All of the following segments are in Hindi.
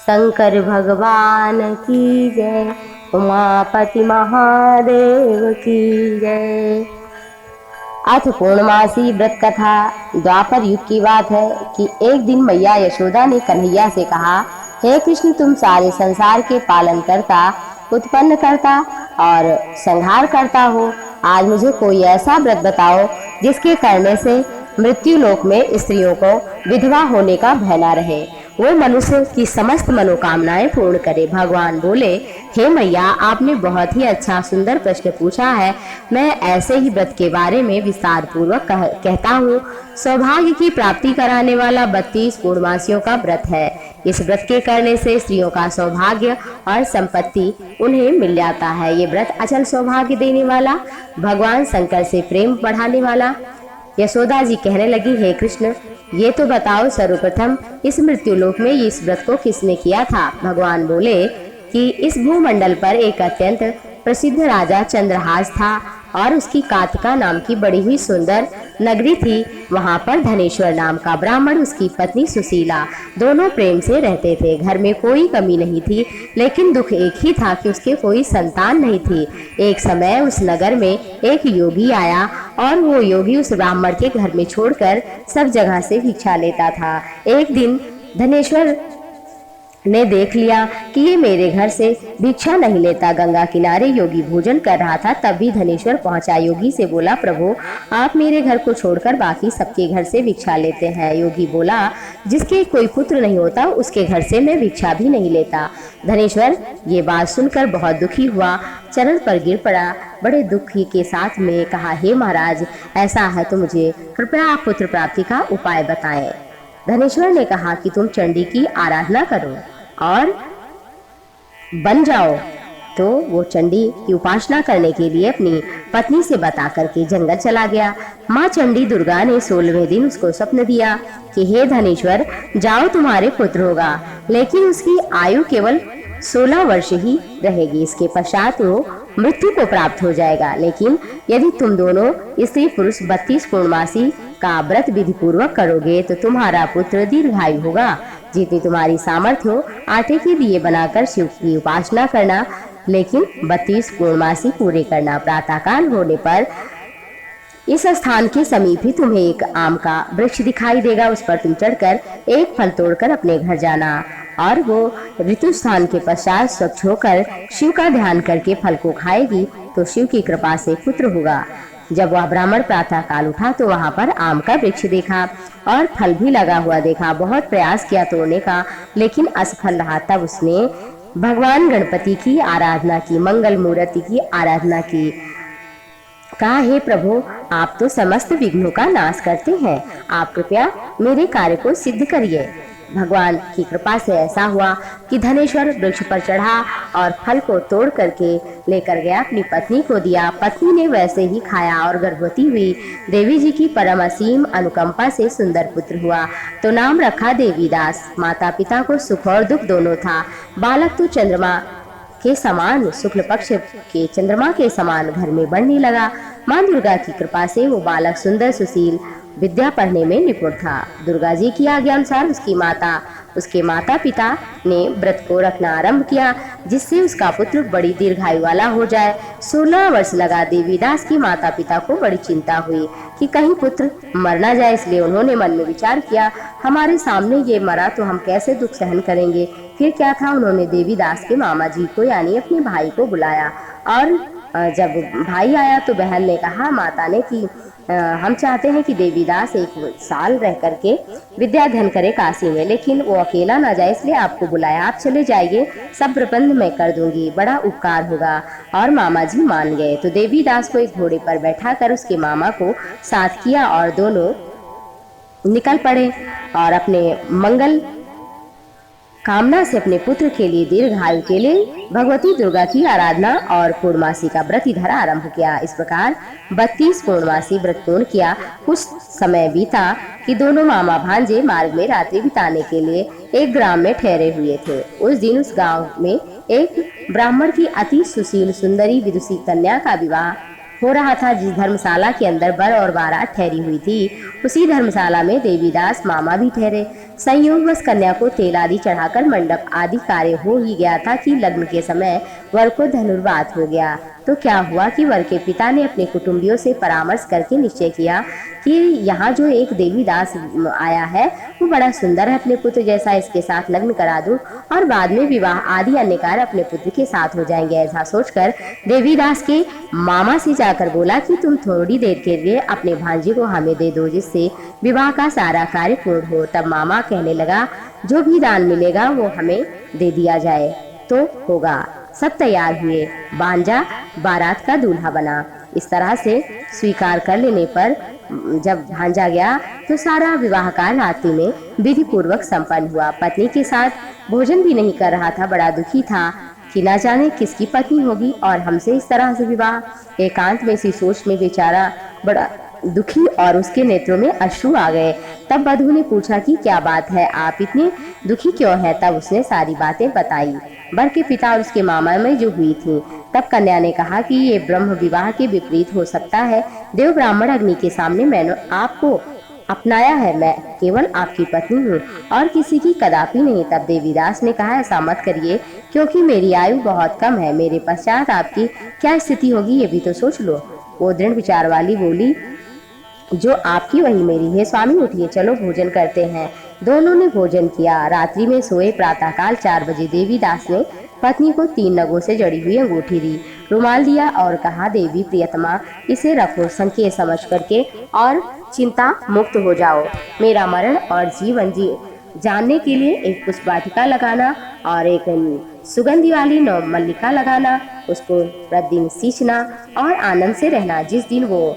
शंकर भगवान की जय, उमापति महादेव की जय। अथ पूर्णमासी व्रत कथा। द्वापर युग की बात है कि एक दिन मैया यशोदा ने कन्हैया से कहा, हे कृष्ण, तुम सारे संसार के पालन करता, उत्पन्न करता और संहार करता हो। आज मुझे कोई ऐसा व्रत बताओ जिसके करने से मृत्यु लोक में स्त्रियों को विधवा होने का भय न रहे, वो मनुष्य की समस्त मनोकामनाएं पूर्ण करे। भगवान बोले, हे मैया, आपने बहुत ही अच्छा सुंदर प्रश्न पूछा है। मैं ऐसे ही व्रत के बारे में विस्तार पूर्वक कहता हूँ। सौभाग्य की प्राप्ति कराने वाला 32 पूर्णमासियों का व्रत है। इस व्रत के करने से स्त्रियों का सौभाग्य और संपत्ति उन्हें मिल जाता है। ये व्रत अचल सौभाग्य देने वाला, भगवान शंकर से प्रेम बढ़ाने वाला। यशोदा जी कहने लगी, हे कृष्ण, ये तो बताओ सर्वप्रथम इस मृत्युलोक में इस व्रत को किसने किया था। भगवान बोले कि इस भूमंडल पर एक अत्यंत प्रसिद्ध राजा चंद्रहास था और उसकी कातिका नाम की बड़ी ही सुंदर नगरी थी। वहां पर धनेश्वर नाम का ब्राह्मण, उसकी पत्नी सुशीला, दोनों प्रेम से रहते थे। घर में कोई कमी नहीं थी, लेकिन दुख एक ही था कि उसके कोई संतान नहीं थी। एक समय उस नगर में एक योगी आया और वो योगी उस ब्राह्मण के घर में छोड़कर सब जगह से भिक्षा लेता था। एक दिन धनेश्वर ने देख लिया कि ये मेरे घर से भिक्षा नहीं लेता। गंगा किनारे योगी भोजन कर रहा था, तब भी धनेश्वर पहुंचा। योगी से बोला, प्रभु, आप मेरे घर को छोड़कर बाकी सबके घर से भिक्षा लेते हैं। योगी बोला, जिसके कोई पुत्र नहीं होता उसके घर से मैं भिक्षा भी नहीं लेता। धनेश्वर ये बात सुनकर बहुत दुखी हुआ, चरण पर गिर पड़ा। बड़े दुखी के साथ में कहा, हे महाराज, ऐसा है तो मुझे कृपया आप पुत्र प्राप्ति का उपाय बताएं। धनेश्वर ने कहा कि तुम चंडी की आराधना करो और बन जाओ। तो वो चंडी की उपासना करने के लिए अपनी पत्नी से बता करके जंगल चला गया। माँ चंडी दुर्गा ने 16वें दिन उसको स्वप्न दिया कि हे धनेश्वर, जाओ, तुम्हारे पुत्र होगा, लेकिन उसकी आयु केवल 16 वर्ष ही रहेगी। इसके पश्चात वो मृत्यु को प्राप्त हो जाएगा। लेकिन यदि तुम दोनों स्त्री पुरुष 32 पूर्णमासी का व्रत विधि पूर्वक करोगे तो तुम्हारा पुत्र दीर्घायु होगा। जितनी तुम्हारी सामर्थ्य हो, आटे के दिए बनाकर शिव की उपासना करना, लेकिन 32 पूर्णमासी पूरे करना। प्रातःकाल होने पर इस स्थान के समीप ही तुम्हें एक आम का वृक्ष दिखाई देगा। उस पर तुम चढ़कर एक फल तोड़कर अपने घर जाना और वो ऋतु स्थान के पश्चात स्वच्छ होकर शिव का ध्यान करके फल को खाएगी तो शिव की कृपा से पुत्र होगा। जब वह ब्राह्मण प्रातः काल उठा तो वहां पर आम का वृक्ष देखा और फल भी लगा हुआ देखा। बहुत प्रयास किया तोड़ने का, लेकिन असफल रहा। तब उसने भगवान गणपति की आराधना की, मंगल मूर्ति की आराधना की। कहा, हे प्रभु, आप तो समस्त विघ्नों का नाश करते हैं, आप कृपया मेरे कार्य को सिद्ध करिए। भगवान की कृपा से ऐसा हुआ कि धनेश्वर वृक्ष पर चढ़ा और फल को तोड़ करके लेकर गया, अपनी पत्नी को दिया। पत्नी ने वैसे ही खाया और गर्भवती हुई। देवी जी की परम असीम अनुकंपा से सुंदर पुत्र हुआ तो नाम रखा देवीदास। माता पिता को सुख और दुख दोनों था। बालक तो चंद्रमा के समान, शुक्ल पक्ष के चंद्रमा के समान घर में बढ़ने लगा। माँ दुर्गा की कृपा से वो बालक सुंदर, सुशील, विद्या पढ़ने में निपुण था। दुर्गा जी की आज्ञा अनुसार उसके माता पिता ने व्रत को रखना आरंभ किया, जिससे उसका पुत्र बड़ी दीर्घायु वाला हो जाए। 16 वर्ष लगा। देवीदास की माता पिता को बड़ी चिंता हुई कि कहीं पुत्र मर ना जाए, इसलिए उन्होंने मन में विचार किया, हमारे सामने ये मरा तो हम कैसे दुख सहन करेंगे। फिर क्या था, उन्होंने देवीदास के मामा जी को यानी अपने भाई को बुलाया और जब भाई आया तो बहन ने कहा, माता ने, कि हम चाहते हैं कि देवीदास 1 साल रह करके विद्या अध्ययन करे काशी में, लेकिन वो अकेला ना जाए, इसलिए आपको बुलाया। आप चले जाइए, सब प्रबंध मैं कर दूंगी, बड़ा उपकार होगा। और मामा जी मान गए। तो देवीदास को एक घोड़े पर बैठा कर उसके मामा को साथ किया और दोनों निकल पड़े और अपने मंगल कामना से अपने पुत्र के लिए, दीर्घायु के लिए भगवती दुर्गा की आराधना और पूर्णमासी का व्रत इधर आरंभ किया। इस प्रकार 32 पूर्णमासी व्रत पूर्ण किया। कुछ समय बीता कि दोनों मामा भांजे मार्ग में रात्रि बिताने के लिए एक ग्राम में ठहरे हुए थे। उस दिन उस गांव में एक ब्राह्मण की अति सुशील सुंदरी विदुषी कन्या का विवाह हो रहा था। जिस धर्मशाला के अंदर बर और बारात ठहरी हुई थी, उसी धर्मशाला में देवीदास मामा भी ठहरे। संयोगवश कन्या को तेल आदि चढ़ाकर मंडप आदि कार्य हो ही गया था कि लग्न के समय वर को धनुर्वात हो गया। तो क्या हुआ कि वर के पिता ने अपने कुटुंबियों से परामर्श करके निश्चय किया कि यहाँ जो एक देवीदास आया है वो बड़ा सुंदर है, अपने पुत्र जैसा, इसके साथ लग्न करा दूं और बाद में विवाह आदि अन्य कार्य अपने पुत्र के साथ हो जाएंगे। ऐसा सोचकर देवीदास के मामा से जाकर बोला कि तुम थोड़ी देर के लिए अपने भांजे को हमें दे दो, जिससे विवाह का सारा कार्य पूर्ण हो। तब मामा कहने लगा, जो भी दान मिलेगा वो हमें दे दिया जाए तो होगा। सब तैयार हुए, भांजा बारात का दूल्हा बना। इस तरह से स्वीकार कर लेने पर जब भांजा गया तो सारा विवाह कार्य रात्रि में विधि पूर्वक संपन्न हुआ। पत्नी के साथ भोजन भी नहीं कर रहा था, बड़ा दुखी था कि ना जाने किसकी पत्नी होगी और हमसे इस तरह से विवाह। एकांत में इसी सोच में बेचारा बड़ा दुखी और उसके नेत्रों में अश्रु आ गए। तब वधू ने पूछा कि क्या बात है, आप इतने दुखी क्यों हैं? तब उसने सारी बातें बताई, वर के पिता और उसके मामा में जो हुई थी। तब कन्या ने कहा कि ये ब्रह्म विवाह के विपरीत हो सकता है। देव ब्राह्मण अग्नि के सामने मैंने आपको अपनाया है, मैं केवल आपकी पत्नी हूँ और किसी की कदापि नहीं। तब देवीदास ने कहा, ऐसा मत करिए, क्योंकि मेरी आयु बहुत कम है, मेरे पश्चात आपकी क्या स्थिति होगी ये भी तो सोच लो। वो दृढ़ विचार वाली बोली, जो आपकी वही मेरी है। स्वामी उठिए, चलो भोजन करते हैं। दोनों ने भोजन किया, रात्रि में सोए। प्रातःकाल 4 बजे देवीदास ने पत्नी को 3 नगों से जड़ी हुई अंगूठी दी, रुमाल दिया और कहा, देवी प्रियतमा, इसे रखो, संकेत समझ करके और चिंता मुक्त हो जाओ। मेरा मरण और जीवन जानने के लिए एक पुष्पवाटिका लगाना और एक सुगंधि वाली नवमल्लिका लगाना, उसको प्रतिदिन सींचना और आनंद से रहना। जिस दिन वो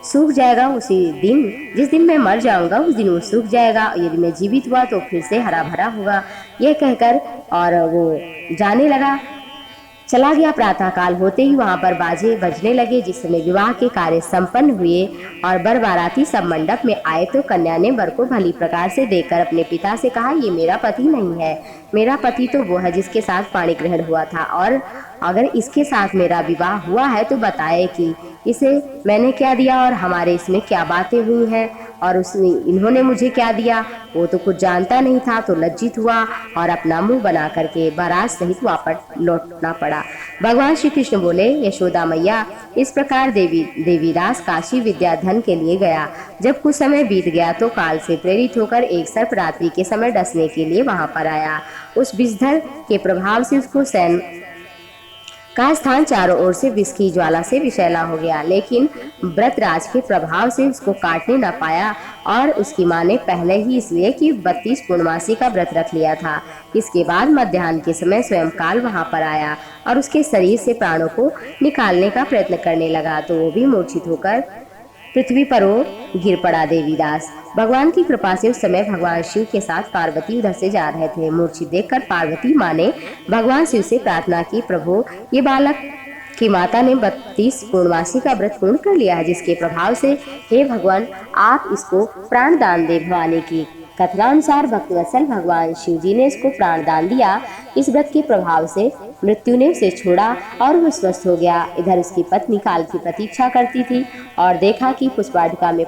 सूख जाएगा उसी दिन, जिस दिन मैं मर जाऊंगा उस दिन वो सूख जाएगा, यदि मैं जीवित हुआ तो फिर से हरा भरा होगा। ये कहकर और वो जाने लगा, चला गया। प्रातःकाल होते ही वहां पर बाजे बजने लगे, जिस समय विवाह के कार्य संपन्न हुए और बर बाराती सब मंडप में आए तो कन्या ने वर को भली प्रकार से देखकर अपने पिता से कहा, ये मेरा पति नहीं है, मेरा पति तो वो है जिसके साथ पाणी ग्रहण हुआ था, और अगर इसके साथ मेरा विवाह हुआ है तो बताए कि इसे मैंने क्या दिया और हमारे इसमें क्या बातें हुई हैं और उसने इन्होंने मुझे क्या दिया। वो तो कुछ जानता नहीं था, तो लज्जित हुआ और अपना मुंह बना करके बारात सहित वापस लौटना पड़ा। भगवान श्री कृष्ण बोले, यशोदा मैया, इस प्रकार देवीदास काशी विद्याधन के लिए गया। जब कुछ समय बीत गया तो काल से प्रेरित होकर एक सर्प रात्रि के समय डसने के लिए वहां पर आया। उस विषधर के प्रभाव से उसको सैन का स्थान चारों ओर से विष की ज्वाला से विषैला हो गया, लेकिन व्रतराज के प्रभाव से उसको काटने न पाया। और उसकी मां ने पहले ही इसलिए कि 32 पूर्णमासी का व्रत रख लिया था। इसके बाद मध्याह्न के समय स्वयं काल वहां पर आया और उसके शरीर से प्राणों को निकालने का प्रयत्न करने लगा, तो वो भी मूर्छित होकर पृथ्वी पर वो गिर पड़ा। देवीदास भगवान की कृपा से उस समय भगवान शिव के साथ पार्वती उधर से जा रहे थे। मूर्छित देखकर पार्वती माँ ने भगवान शिव से प्रार्थना की, प्रभु, ये बालक की माता ने 32 पूर्णमासी का व्रत पूर्ण कर लिया है, जिसके प्रभाव से हे भगवान आप इसको प्राण दान दे। भवानी की कथनानुसार भक्तवत्सल भगवान शिव जी ने इसको प्राण दान दिया। इस व्रत के प्रभाव से मृत्यु ने उसे छोड़ा और वो स्वस्थ हो गया। इधर उसकी पत्नी काल की प्रतीक्षा करती थी और देखा कि पुष्पवाटिका में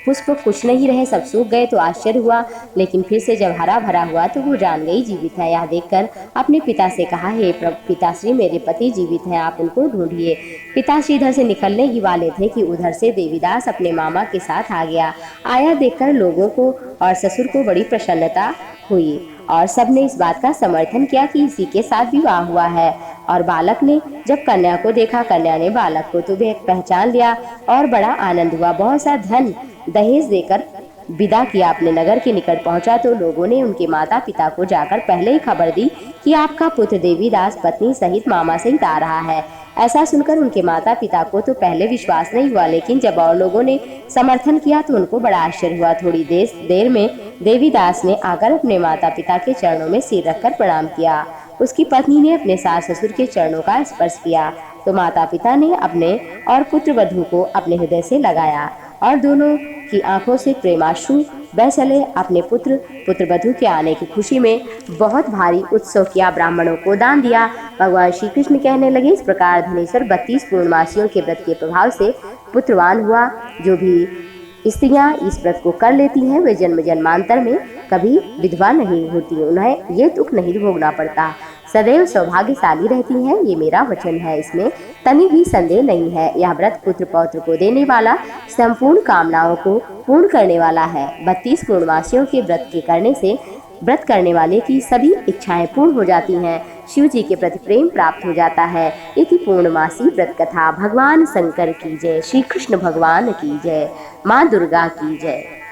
पुष्प कुछ नहीं रहे, सब सूख गए, तो आश्चर्य हुआ। लेकिन फिर से जब हरा भरा हुआ तो वो जान गई जीवित है। यह देखकर अपने पिता से कहा, हे पिताश्री, मेरे पति जीवित हैं, आप उनको ढूंढिए। पिताश्री इधर से निकलने ही वाले थे कि उधर से देवीदास अपने मामा के साथ आ गया। आया देखकर लोगों को और ससुर को बड़ी प्रसन्नता हुई और सबने इस बात का समर्थन किया कि इसी के साथ विवाह हुआ है। और बालक ने जब कन्या को देखा, कन्या ने बालक को तो पहचान लिया और बड़ा आनंद हुआ। बहुत सा धन दहेज देकर विदा किया। अपने नगर के निकट पहुंचा तो लोगों ने उनके माता पिता को जाकर पहले ही खबर दी कि आपका पुत्र देवीदास पत्नी सहित मामा सहित आ रहा है। ऐसा सुनकर उनके माता पिता को तो पहले विश्वास नहीं हुआ, लेकिन जब और लोगों ने समर्थन किया तो उनको बड़ा आश्चर्य हुआ। थोड़ी देर में देवीदास ने आकर अपने माता पिता के चरणों में सिर रखकर प्रणाम किया। उसकी पत्नी ने अपने सास ससुर के चरणों का स्पर्श किया तो माता पिता ने अपने और पुत्र वधू को अपने हृदय से लगाया और दोनों की आंखों से प्रेमाश्रु बह चले। अपने पुत्र वधू के आने की खुशी में बहुत भारी उत्सव किया, ब्राह्मणों को दान दिया। भगवान श्री कृष्ण कहने लगे, इस प्रकार धनेश्वर 32 पूर्णमासियों के व्रत के प्रभाव से पुत्रवान हुआ। जो भी स्त्रियां इस व्रत को कर लेती हैं, वे जन्म जन्मांतर में कभी विधवा नहीं होती, उन्हें ये दुख नहीं भोगना पड़ता, सदैव सौभाग्यशाली रहती हैं, ये मेरा वचन है, इसमें तनी भी संदेह नहीं है। यह व्रत पुत्र पौत्र को देने वाला, संपूर्ण कामनाओं को पूर्ण करने वाला है। 32 पूर्णमासियों के व्रत के करने से व्रत करने वाले की सभी इच्छाएं पूर्ण हो जाती हैं, शिव जी के प्रति प्रेम प्राप्त हो जाता है। इति पूर्णमासी व्रत कथा। भगवान शंकर की जय, श्री कृष्ण भगवान की जय, माँ दुर्गा की जय।